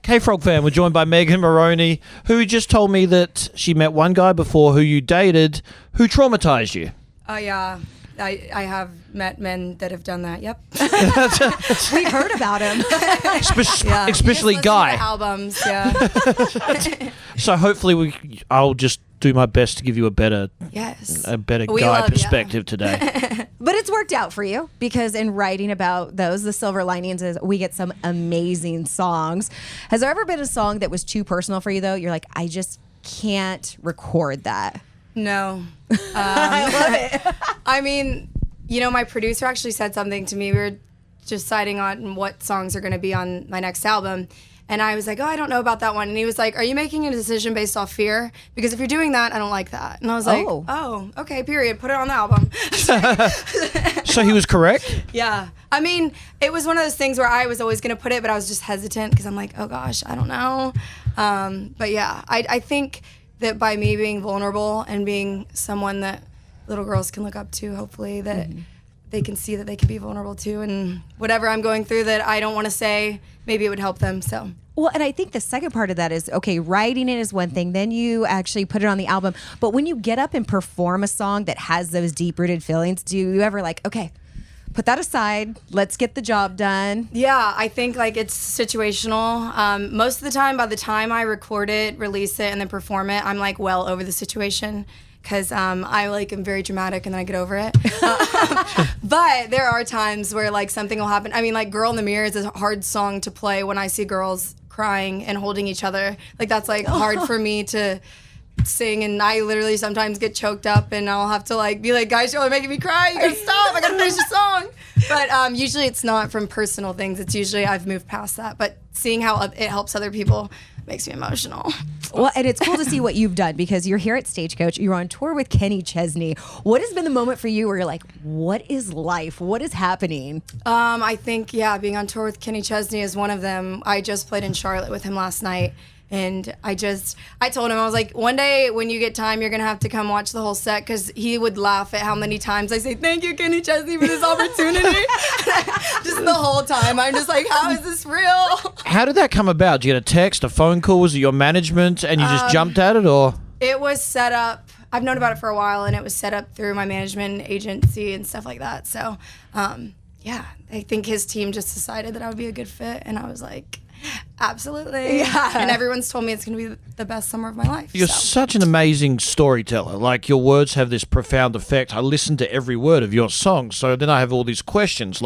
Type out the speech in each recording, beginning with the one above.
K-Frog fan, we're joined by Megan Moroney, who just told me that she met one guy before who you dated who traumatized you. Oh, yeah. I have met men that have done that. Yep. We've heard about him. Especially Guy. Albums, yeah. So hopefully I'll just do my best to give you a better Guy perspective today. But it's worked out for you because in writing about those, the silver linings is we get some amazing songs. Has there ever been a song that was too personal for you, though? You're like, I just can't record that. No. I love it. I mean, my producer actually said something to me. We were deciding on what songs are going to be on my next album. And I was like, I don't know about that one. And he was like, are you making a decision based off fear? Because if you're doing that, I don't like that. And I was like, oh, okay, period. Put it on the album. So he was correct? Yeah. I mean, it was one of those things where I was always going to put it, but I was just hesitant because I'm like, oh, gosh, I don't know. But yeah, I think that by me being vulnerable and being someone that little girls can look up to, hopefully, that they can see that they can be vulnerable too. And whatever I'm going through that I don't want to say, maybe it would help them. So. Well, and I think the second part of that is, okay, writing it is one thing, then you actually put it on the album. But when you get up and perform a song that has those deep-rooted feelings, do you ever okay, put that aside, let's get the job done? Yeah, I think it's situational. Most of the time, by the time I record it, release it, and then perform it, I'm well over the situation. Because I am very dramatic and then I get over it. But there are times where something will happen. I mean, Girl in the Mirror is a hard song to play when I see girls crying and holding each other. That's hard for me to sing, and I literally sometimes get choked up and I'll have to be like, guys, you're making me cry. You gotta stop. I gotta finish the song. But usually it's not from personal things. It's usually I've moved past that. But seeing how it helps other people makes me emotional. Well, and it's cool to see what you've done because you're here at Stagecoach. You're on tour with Kenny Chesney. What has been the moment for you where you're like, what is life? What is happening? I think, being on tour with Kenny Chesney is one of them. I just played in Charlotte with him last night. And I told him, I was like, one day when you get time, you're going to have to come watch the whole set, because he would laugh at how many times I say, thank you, Kenny Chesney, for this opportunity. Just the whole time. I'm just like, how is this real? How did that come about? Did you get a text, a phone call? Was it your management and you just jumped at it, or? It was set up. I've known about it for a while, and it was set up through my management agency and stuff like that. So, I think his team just decided that I would be a good fit, and I was like, absolutely. Yeah. And everyone's told me it's going to be the best summer of my life. You're such an amazing storyteller. Your words have this profound effect. I listen to every word of your songs, so then I have all these questions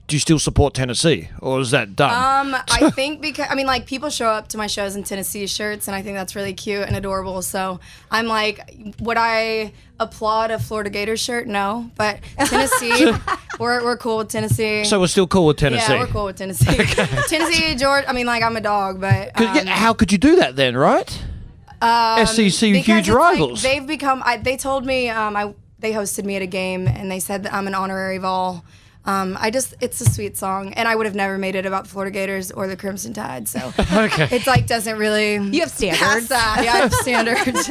do you still support Tennessee, or is that done? I think because, people show up to my shows in Tennessee shirts, and I think that's really cute and adorable. So I'm like, would I applaud a Florida Gators shirt? No. But Tennessee, we're cool with Tennessee. So we're still cool with Tennessee? Yeah, we're cool with Tennessee. Okay. Tennessee, Georgia, I'm a dog, but... how could you do that then, right? SEC, huge rivals. They've become... they told me... they hosted me at a game, and they said that I'm an honorary Vol. It's a sweet song, and I would have never made it about the Florida Gators or the Crimson Tide, so it's doesn't really... You have standards. That. Yeah, I have standards.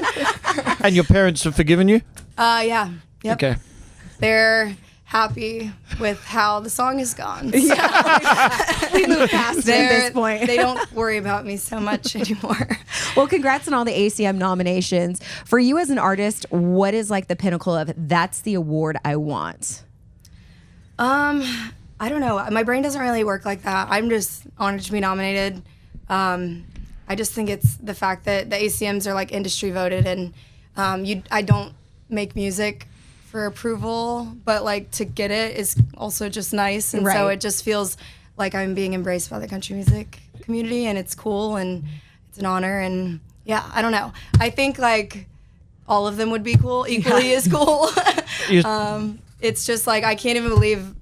And your parents have forgiven you? Yeah. Yep. Okay. They're happy with how the song has gone. So. Yeah. We moved past it at this point. They don't worry about me so much anymore. Well, congrats on all the ACM nominations. For you as an artist, what is the pinnacle of, that's the award I want? I don't know. My brain doesn't really work like that. I'm just honored to be nominated. I just think it's the fact that the ACMs are industry voted, and I don't make music for approval, but to get it is also just nice, and so it just feels like I'm being embraced by the country music community, and it's cool, and it's an honor, and I don't know. I think all of them would be cool, equally as cool. It's just I can't even believe,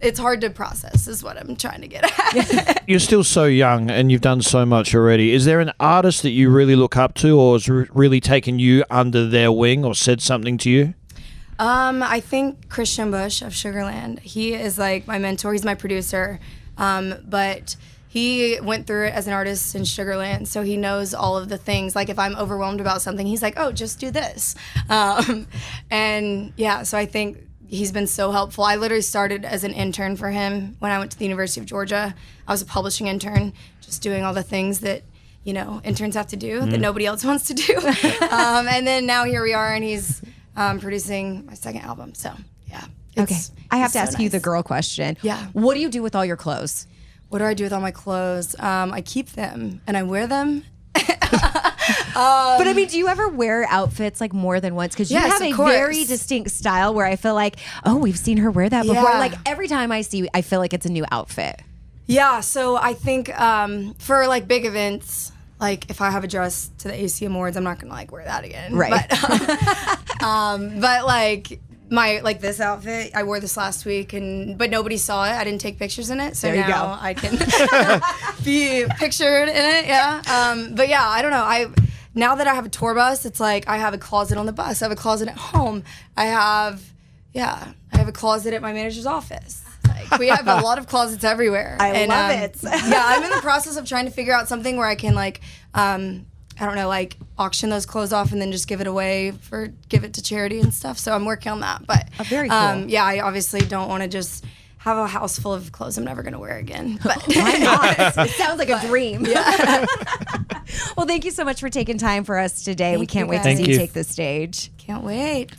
it's hard to process is what I'm trying to get at. You're still so young and you've done so much already. Is there an artist that you really look up to, or has really taken you under their wing or said something to you? I think Christian Bush of Sugarland. He is my mentor. He's my producer. But he went through it as an artist in Sugarland, so he knows all of the things. If I'm overwhelmed about something, he's like, oh, just do this. And so I think, he's been so helpful. I literally started as an intern for him when I went to the University of Georgia. I was a publishing intern, just doing all the things that, interns have to do that nobody else wants to do. And then now here we are, and he's producing my second album. So, yeah. Okay. I have to ask you the girl question. Yeah. What do you do with all your clothes? What do I do with all my clothes? I keep them, and I wear them. But I mean, do you ever wear outfits like more than once? Because you Yes, have a of course. very distinct style where I feel like, oh, we've seen her wear that before. Yeah. Like every time I see, I feel like it's a new outfit. Yeah, so I think for like big events, like if I have a dress to the AC Awards, I'm not gonna like wear that again. Right. But like this outfit, I wore this last week, but nobody saw it. I didn't take pictures in it, so There you now go. I can be pictured in it. Yeah. But yeah, I don't know. Now that I have a tour bus, it's like I have a closet on the bus. I have a closet at home. I have a closet at my manager's office. Like, we have a lot of closets everywhere. I love it. Yeah, I'm in the process of trying to figure out something where I can I don't know, like auction those clothes off and then just give it away give it to charity and stuff. So I'm working on that. But very cool. Yeah, I obviously don't want to just have a house full of clothes I'm never going to wear again. But Why not? It sounds like a dream. yeah. Well, thank you so much for taking time for us today. We can't you wait to guys. see Thank you you. take the stage. Can't wait.